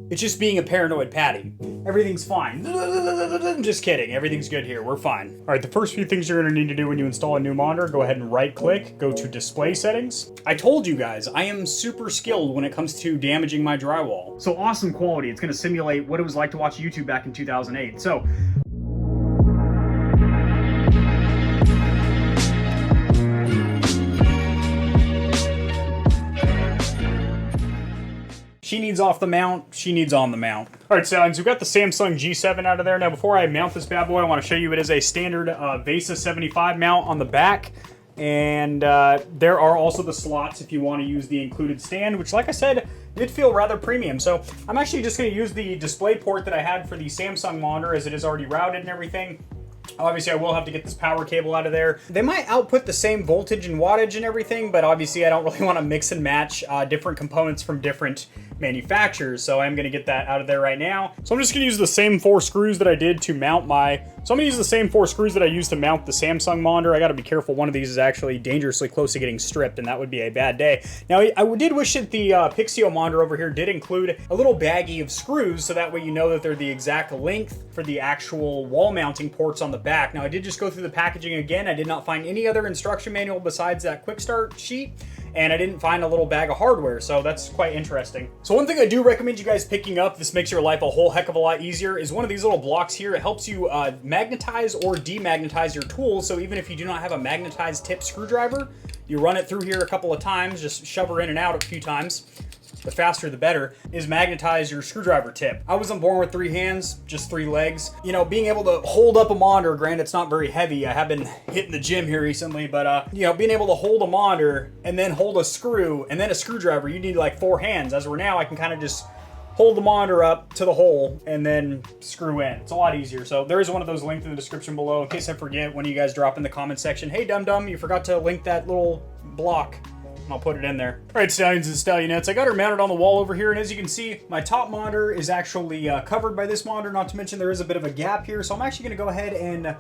It's just being a paranoid Patty. Everything's fine. Just kidding. Everything's good here. We're fine. All right, the first few things you're going to need to do when you install a new monitor, go ahead and right-click, go to Display Settings. I told you guys, I am super skilled when it comes to damaging my drywall. So awesome quality. It's going to simulate what it was like to watch YouTube back in 2008. So she needs off the mount, she needs on the mount. All right, Stallions, we've got the Samsung G7 out of there. Now, before I mount this bad boy, I want to show you it is a standard Vesa 75 mount on the back. And there are also the slots if you want to use the included stand, which, like I said, did feel rather premium. So I'm actually just going to use the display port that I had for the Samsung monitor, as it is already routed and everything. Obviously, I will have to get this power cable out of there. They might output the same voltage and wattage and everything, but obviously I don't really want to mix and match different components from different manufacturers, so I'm going to get that out of there right now. So I'm just going to use the same 4 screws that I did to mount my... So I'm going to use the same 4 screws that I used to mount the Samsung monitor. I got to be careful. One of these is actually dangerously close to getting stripped, and that would be a bad day. Now, I did wish that the Pixio monitor over here did include a little baggie of screws, so that way you know that they're the exact length for the actual wall mounting ports on the back. Now, I did just go through the packaging again. I did not find any other instruction manual besides that quick start sheet, and I didn't find a little bag of hardware, so that's quite interesting. So one thing I do recommend you guys picking up, this makes your life a whole heck of a lot easier, is one of these little blocks here. It helps you magnetize or demagnetize your tools, so even if you do not have a magnetized tip screwdriver, you run it through here a couple of times, just shove her in and out a few times. The faster the better, is magnetize your screwdriver tip. I wasn't born with 3 hands, just 3 legs. You know, being able to hold up a monitor, granted it's not very heavy, I have been hitting the gym here recently, but you know, being able to hold a monitor and then hold a screw and then a screwdriver, you need like 4 hands. As we're now, I can kind of just hold the monitor up to the hole and then screw in. It's a lot easier. So there is one of those linked in the description below. In case I forget, one of you guys drop in the comment section, hey dum-dum, you forgot to link that little block. I'll put it in there. All right, Stallions and Stallionettes, I got her mounted on the wall over here, and as you can see, my top monitor is actually covered by this monitor, not to mention there is a bit of a gap here, so I'm actually gonna go ahead and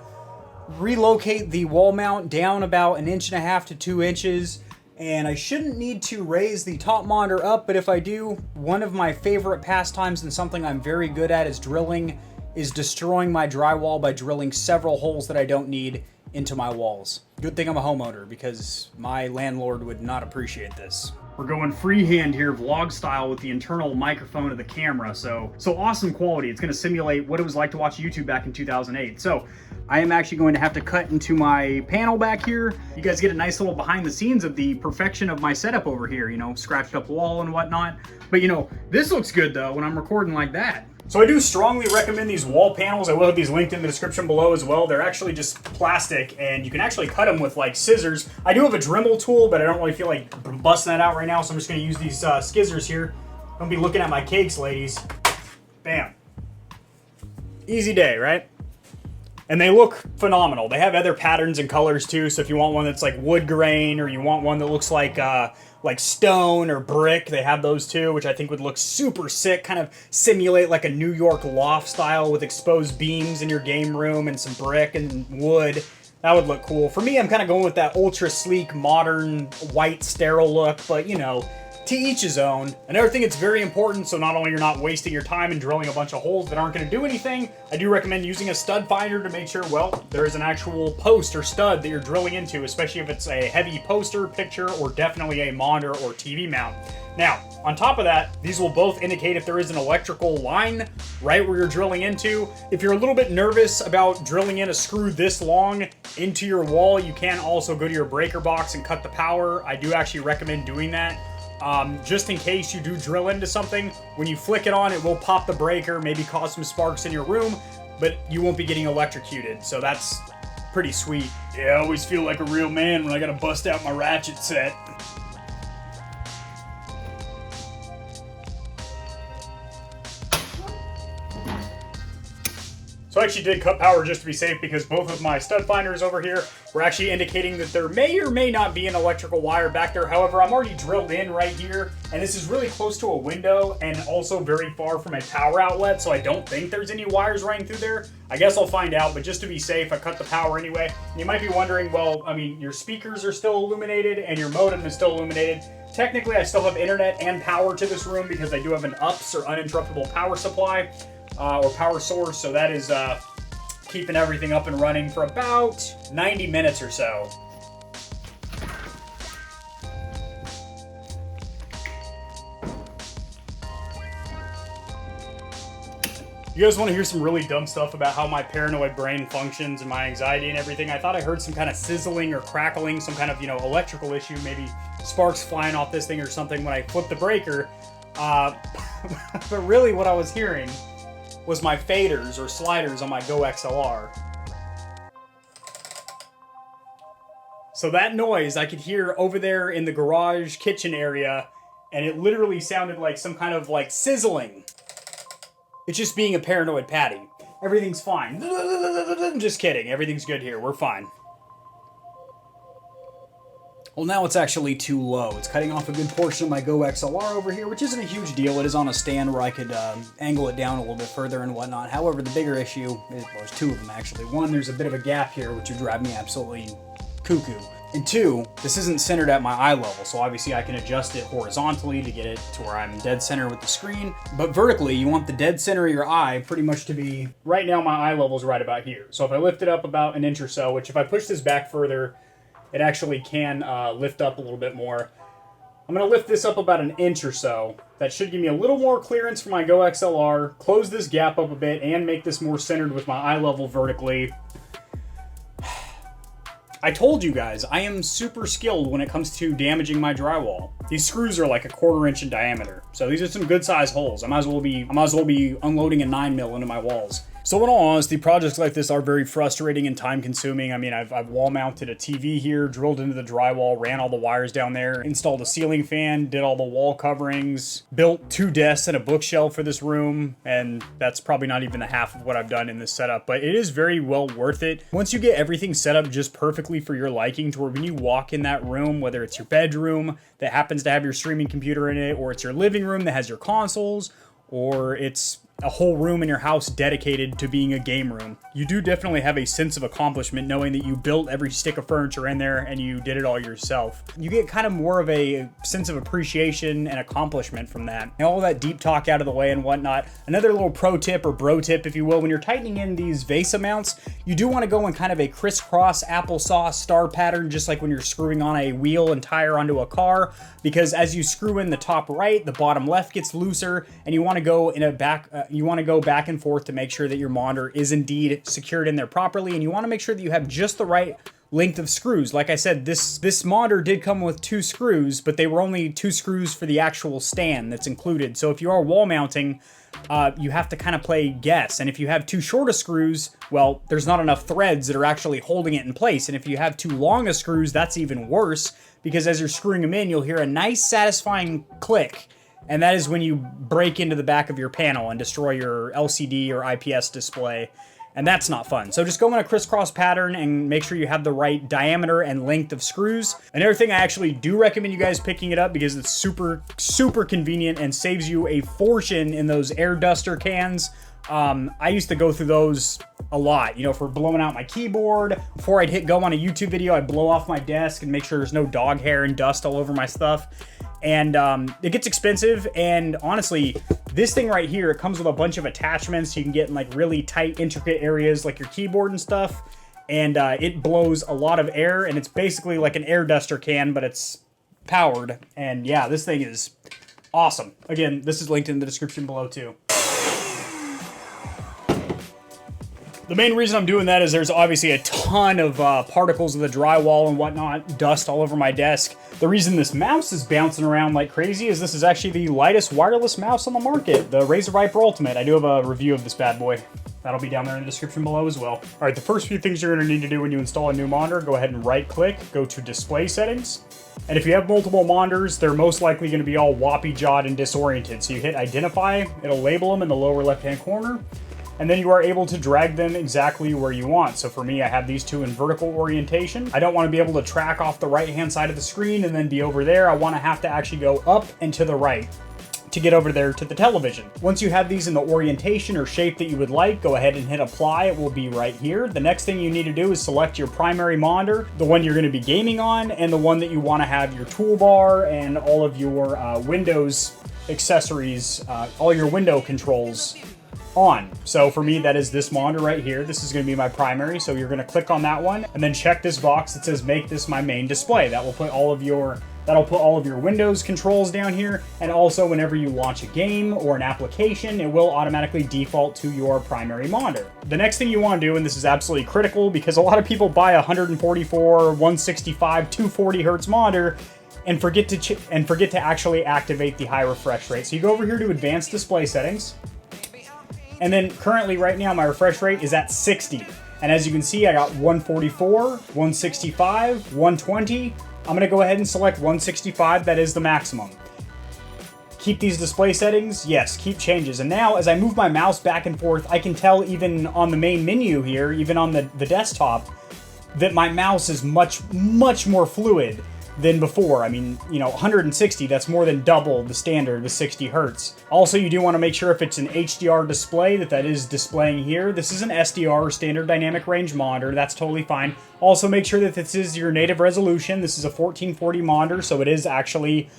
relocate the wall mount down about 1.5 to 2 inches, and I shouldn't need to raise the top monitor up, but if I do, one of my favorite pastimes and something I'm very good at is destroying my drywall by drilling several holes that I don't need into my walls. Good thing I'm a homeowner, because my landlord would not appreciate this. We're going freehand here, vlog style, with the internal microphone of the camera. So awesome quality. It's going to simulate what it was like to watch YouTube back in 2008. So I am actually going to have to cut into my panel back here. You guys get a nice little behind the scenes of the perfection of my setup over here, you know, scratched up wall and whatnot. But you know, this looks good though when I'm recording like that. So I do strongly recommend these wall panels. I will have these linked in the description below as well. They're actually just plastic, and you can actually cut them with like scissors. I do have a Dremel tool, but I don't really feel like busting that out right now, so I'm just gonna use these scissors here. Don't be looking at my cakes, ladies. Bam. Easy day, right? And they look phenomenal. They have other patterns and colors too, so if you want one that's like wood grain, or you want one that looks like stone or brick, they have those too, which I think would look super sick, kind of simulate like a New York loft style with exposed beams in your game room and some brick and wood. That would look cool. For me, I'm kind of going with that ultra sleek, modern, white, sterile look, but you know, to each his own. Another thing that's very important, so not only you're not wasting your time and drilling a bunch of holes that aren't going to do anything, I do recommend using a stud finder to make sure, well, there is an actual post or stud that you're drilling into, especially if it's a heavy poster, picture, or definitely a monitor or TV mount. Now, on top of that, these will both indicate if there is an electrical line right where you're drilling into. If you're a little bit nervous about drilling in a screw this long into your wall, you can also go to your breaker box and cut the power. I do actually recommend doing that. Just in case you do drill into something, when you flick it on, it will pop the breaker, maybe cause some sparks in your room, but you won't be getting electrocuted, so that's pretty sweet. Yeah, I always feel like a real man when I gotta bust out my ratchet set. So I actually did cut power just to be safe, because both of my stud finders over here were actually indicating that there may or may not be an electrical wire back there. However, I'm already drilled in right here, and this is really close to a window and also very far from a power outlet, so I don't think there's any wires running through there. I guess I'll find out, but just to be safe, I cut the power anyway. And you might be wondering, well, I mean, your speakers are still illuminated and your modem is still illuminated. technically I still have internet and power to this room because I do have an UPS or uninterruptible power supply or power source. So that is keeping everything up and running for about 90 minutes or so. You guys want to hear some really dumb stuff about how my paranoid brain functions and my anxiety and everything? I thought I heard some kind of sizzling or crackling, some kind of, electrical issue, maybe sparks flying off this thing or something when I flipped the breaker. But really what I was hearing was my faders or sliders on my Go XLR. So that noise I could hear over there in the garage kitchen area, and it literally sounded like some kind of sizzling. It's just being a paranoid Patty. Everything's fine. Just kidding. Everything's good here. We're fine. Well, now it's actually too low. It's cutting off a good portion of my Go XLR over here, which isn't a huge deal. It is on a stand where I could angle it down a little bit further and whatnot. However, the bigger issue is, well, there's two of them actually. One, there's a bit of a gap here, which would drive me absolutely cuckoo. And two, this isn't centered at my eye level, so obviously I can adjust it horizontally to get it to where I'm dead center with the screen. But vertically, you want the dead center of your eye pretty much to be, right now my eye level is right about here. So if I lift it up about an inch or so, which if I push this back further, it actually can lift up a little bit more. I'm going to lift this up about an inch or so. That should give me a little more clearance for my Go XLR, close this gap up a bit, and make this more centered with my eye level vertically. I told you guys, I am super skilled when it comes to damaging my drywall. These screws are like a 1/4 inch in diameter, so these are some good size holes. I might as well be unloading a 9mm into my walls. So in all honesty, projects like this are very frustrating and time consuming. I mean, I've wall mounted a TV here, drilled into the drywall, ran all the wires down there, installed a ceiling fan, did all the wall coverings, built 2 desks and a bookshelf for this room, and that's probably not even the half of what I've done in this setup, but it is very well worth it. Once you get everything set up just perfectly for your liking, to where when you walk in that room, whether it's your bedroom that happens to have your streaming computer in it, or it's your living room that has your consoles, or it's a whole room in your house dedicated to being a game room, you do definitely have a sense of accomplishment knowing that you built every stick of furniture in there and you did it all yourself. You get kind of more of a sense of appreciation and accomplishment from that. And all that deep talk out of the way and whatnot, another little pro tip or bro tip, if you will, when you're tightening in these Vesa mounts, you do want to go in kind of a crisscross applesauce star pattern, just like when you're screwing on a wheel and tire onto a car, because as you screw in the top right, the bottom left gets looser, and you want to go in a back and forth to make sure that your monitor is indeed secured in there properly, and you want to make sure that you have just the right length of screws. Like I said, this monitor did come with 2 screws, but they were only 2 screws for the actual stand that's included. So if you are wall mounting, you have to kind of play guess. And if you have too short of screws, well, there's not enough threads that are actually holding it in place. And if you have too long of screws, that's even worse, because as you're screwing them in, you'll hear a nice satisfying click. And that is when you break into the back of your panel and destroy your LCD or IPS display. And that's not fun. So just go in a crisscross pattern and make sure you have the right diameter and length of screws. Another thing, I actually do recommend you guys picking it up because it's super, super convenient and saves you a fortune in those air duster cans. I used to go through those a lot, for blowing out my keyboard. Before I'd hit go on a YouTube video, I'd blow off my desk and make sure there's no dog hair and dust all over my stuff. And it gets expensive, and honestly, this thing right here, it comes with a bunch of attachments you can get in really tight, intricate areas like your keyboard and stuff, and it blows a lot of air, and it's basically like an air duster can, but it's powered. And yeah, this thing is awesome. Again, this is linked in the description below too. The main reason I'm doing that is there's obviously a ton of particles of the drywall and whatnot, dust all over my desk. The reason this mouse is bouncing around like crazy is this is actually the lightest wireless mouse on the market, the Razer Viper Ultimate. I do have a review of this bad boy. That'll be down there in the description below as well. All right, the first few things you're gonna need to do when you install a new monitor, go ahead and right click, go to display settings. And if you have multiple monitors, they're most likely gonna be all woppy-jawed and disoriented. So you hit identify, it'll label them in the lower left-hand corner. And then you are able to drag them exactly where you want. So for me, I have these 2 in vertical orientation. I don't want to be able to track off the right-hand side of the screen and then be over there. I want to have to actually go up and to the right. to get over there to the television. Once you have these in the orientation or shape that you would like, go ahead and hit apply. It will be right here. The next thing you need to do is select your primary monitor, the one you're going to be gaming on, and the one that you want to have your toolbar and all of your Windows accessories, all your window controls on. So for me, that is this monitor right here. This is going to be my primary. So you're going to click on that one and then check this box that says make this my main display. That will put all of your Windows controls down here. And also whenever you launch a game or an application, it will automatically default to your primary monitor. The next thing you want to do, and this is absolutely critical because a lot of people buy a 144, 165, 240 hertz monitor and forget to actually activate the high refresh rate. So you go over here to advanced display settings. And then currently right now my refresh rate is at 60. And as you can see, I got 144, 165, 120. I'm gonna go ahead and select 165, that is the maximum. Keep these display settings, yes, keep changes. And now as I move my mouse back and forth, I can tell even on the main menu here, even on the desktop, that my mouse is much more fluid than before. I mean, 160, that's more than double the standard, the 60 hertz. Also, you do want to make sure if it's an HDR display that is displaying here. This is an SDR, standard dynamic range monitor. That's totally fine. Also, make sure that this is your native resolution. This is a 1440 monitor, so it is actually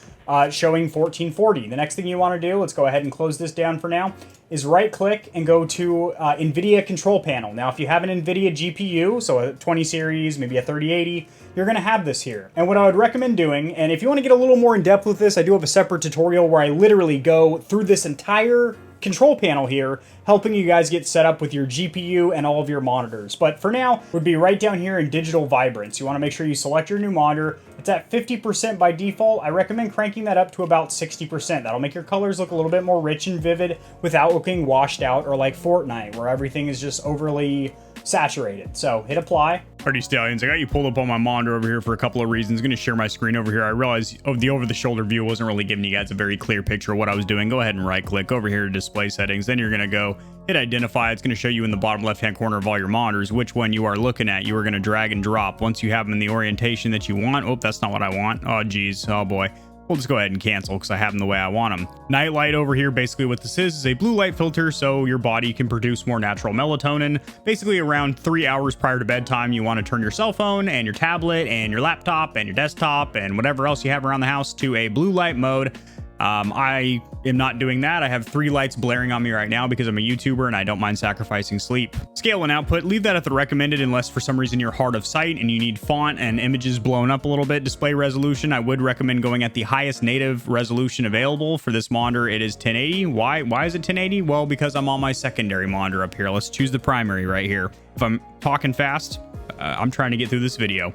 showing 1440. The next thing you want to do, let's go ahead and close this down for now, is right click and go to NVIDIA control panel. Now, if you have an NVIDIA GPU, so a 20 series, maybe a 3080, you're going to have this here. And what I would recommend doing, and if you want to get a little more in depth with this, I do have a separate tutorial where I literally go through this entire control panel here, helping you guys get set up with your GPU and all of your monitors. But for now, would be right down here in digital vibrance. You want to make sure you select your new monitor. It's at 50% by default. I recommend cranking that up to about 60%. That'll make your colors look a little bit more rich and vivid without looking washed out or like Fortnite, where everything is just overly saturated. So hit apply. Alrighty, Stallions, I got you pulled up on my monitor over here for a couple of reasons. I'm going to share my screen over here. I realized the over-the-shoulder view wasn't really giving you guys a very clear picture of what I was doing. Go ahead and right-click over here to display settings. Then you're going to go hit identify. It's going to show you in the bottom left-hand corner of all your monitors which one you are looking at. You are going to drag and drop. Once you have them in the orientation that you want. Oh, that's not what I want. Oh, geez. Oh, boy. We'll just go ahead and cancel because I have them the way I want them. Night light over here, basically what this is a blue light filter so your body can produce more natural melatonin. Basically around 3 hours prior to bedtime, you want to turn your cell phone and your tablet and your laptop and your desktop and whatever else you have around the house to a blue light mode. I am not doing that. I have 3 lights blaring on me right now because I'm a YouTuber and I don't mind sacrificing sleep. Scale and output, leave that at the recommended unless for some reason you're hard of sight and you need font and images blown up a little bit. Display resolution, I would recommend going at the highest native resolution available. For this monitor, it is 1080. Why is it 1080? Well, because I'm on my secondary monitor up here. Let's choose the primary right here. If I'm talking fast, I'm trying to get through this video.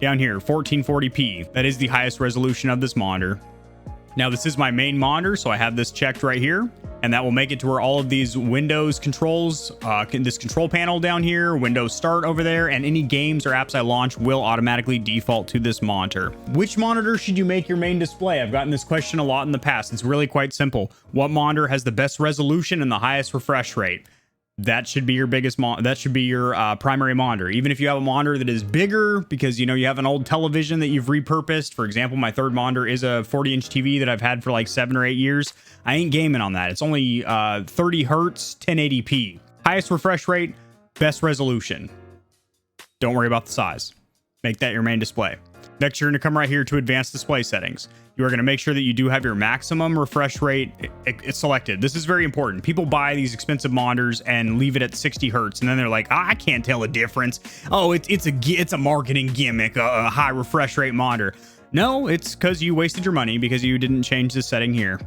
Down here, 1440p. That is the highest resolution of this monitor. Now, this is my main monitor, so I have this checked right here, and that will make it to where all of these Windows controls, this control panel down here, Windows Start over there, and any games or apps I launch will automatically default to this monitor. Which monitor should you make your main display? I've gotten this question a lot in the past. It's really quite simple. What monitor has the best resolution and the highest refresh rate? That should be your biggest that should be your primary monitor. Even if you have a monitor that is bigger because you have an old television that you've repurposed. For example, my third monitor is a 40-inch TV that I've had for like 7 or 8 years. I ain't gaming on that. It's only 30 hertz, 1080p. Highest refresh rate, best resolution. Don't worry about the size. Make that your main display. Next, you're going to come right here to advanced display settings. You are going to make sure that you do have your maximum refresh rate selected. This is very important. People buy these expensive monitors and leave it at 60 hertz, and then they're like, I can't tell a difference. Oh, it's a marketing gimmick, a high refresh rate monitor. No, it's because you wasted your money because you didn't change the setting here.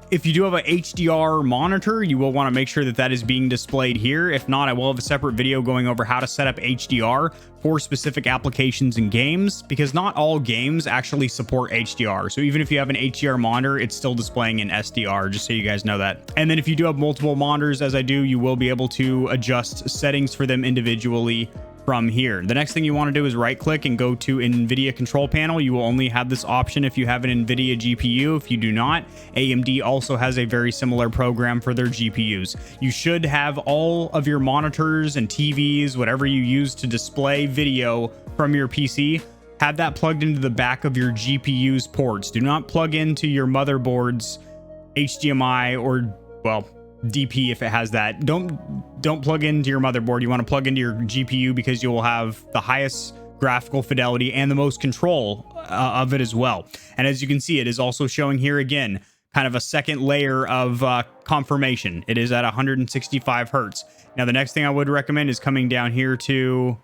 If you do have a HDR monitor, you will want to make sure that that is being displayed here. If not, I will have a separate video going over how to set up HDR for specific applications and games, because not all games actually support HDR. So even if you have an HDR monitor, it's still displaying in SDR, just so you guys know that. And then if you do have multiple monitors, as I do, you will be able to adjust settings for them individually from here. The next thing you want to do is right click and go to NVIDIA control panel. You will only have this option if you have an NVIDIA GPU. If you do not, AMD also has a very similar program for their GPUs. You should have all of your monitors and TVs, whatever you use to display video from your PC, have that plugged into the back of your GPU's ports. Do not plug into your motherboard's HDMI or, well, DP if it has that. Don't plug into your motherboard. You want to plug into your GPU because you will have the highest graphical fidelity and the most control of it as well. And as you can see, it is also showing here again kind of a second layer of confirmation. It is at 165 hertz. Now the next thing I would recommend is coming down here to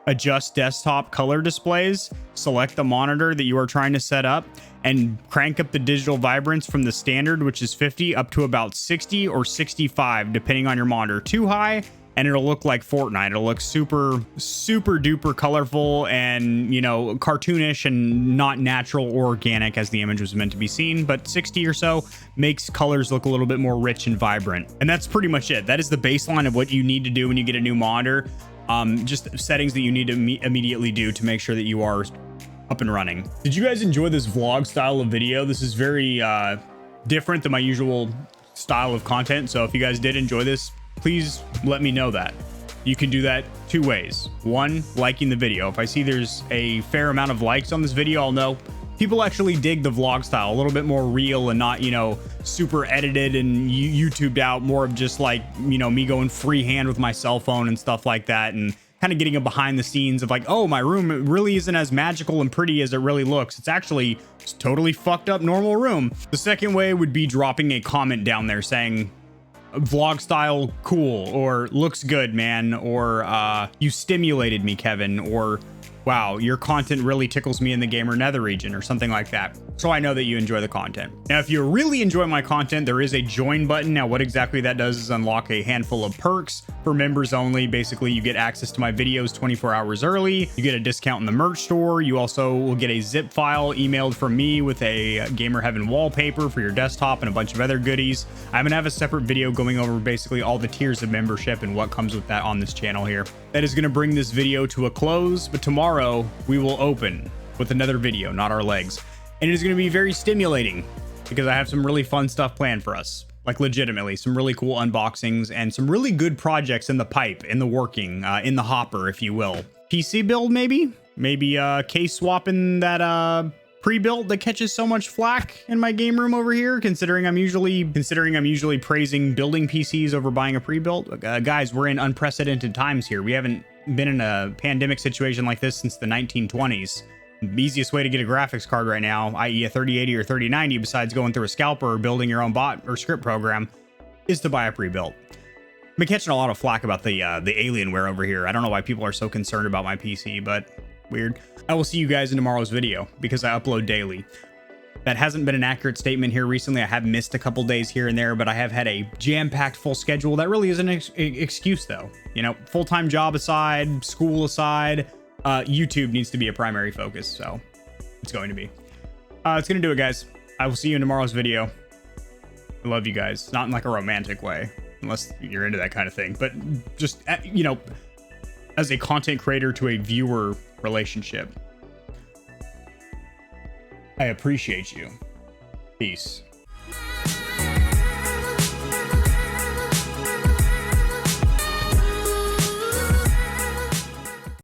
adjust desktop color displays, select the monitor that you are trying to set up, and crank up the digital vibrance from the standard, which is 50, up to about 60 or 65, depending on your monitor. Too high, and it'll look like Fortnite. It'll look super duper colorful and, you know, cartoonish and not natural or organic as the image was meant to be seen. But 60 or so makes colors look a little bit more rich and vibrant. And that's pretty much it. That is the baseline of what you need to do when you get a new monitor. Just settings that you need to immediately do to make sure that you are up and running. Did you guys enjoy this vlog style of video? This is very different than my usual style of content. So if you guys did enjoy this, please let me know that. You can do that two ways. One, liking the video. If I see there's a fair amount of likes on this video, I'll know people actually dig the vlog style, a little bit more real and not, you know, super edited and YouTubed out, more of just like, you know, me going freehand with my cell phone and stuff like that, and kind of getting a behind the scenes of like, oh, my room really isn't as magical and pretty as it really looks. It's actually just totally fucked up normal room. The second way would be dropping a comment down there saying, vlog style cool, or looks good, man, or you stimulated me, Kevin, or wow, your content really tickles me in the gamer nether region, or something like that, so I know that you enjoy the content. Now, if you really enjoy my content, there is a join button. Now, what exactly that does is unlock a handful of perks for members only. Basically, you get access to my videos 24 hours early. You get a discount in the merch store. You also will get a zip file emailed from me with a Gamer Heaven wallpaper for your desktop and a bunch of other goodies. I'm gonna have a separate video going over basically all the tiers of membership and what comes with that on this channel here. That is gonna bring this video to a close, but tomorrow we will open with another video, not our legs. And it is going to be very stimulating because I have some really fun stuff planned for us. Like legitimately, some really cool unboxings and some really good projects in the pipe, in the working, in the hopper, if you will. PC build, maybe? Maybe case swapping that pre-built that catches so much flack in my game room over here, considering I'm usually praising building PCs over buying a pre-built. Guys, we're in unprecedented times here. We haven't been in a pandemic situation like this since the 1920s. The easiest way to get a graphics card right now, i.e. a 3080 or 3090, besides going through a scalper or building your own bot or script program, is to buy a pre-built. I've been catching a lot of flack about the Alienware over here. I don't know why people are so concerned about my PC, but weird. I will see you guys in tomorrow's video because I upload daily. That hasn't been an accurate statement here recently. I have missed a couple days here and there, but I have had a jam-packed full schedule. That really isn't an excuse though. You know, full-time job aside, school aside, YouTube needs to be a primary focus, so it's going to be. It's going to do it, guys. I will see you in tomorrow's video. I love you guys. Not in like a romantic way, unless you're into that kind of thing, but just, you know, as a content creator to a viewer relationship. I appreciate you. Peace.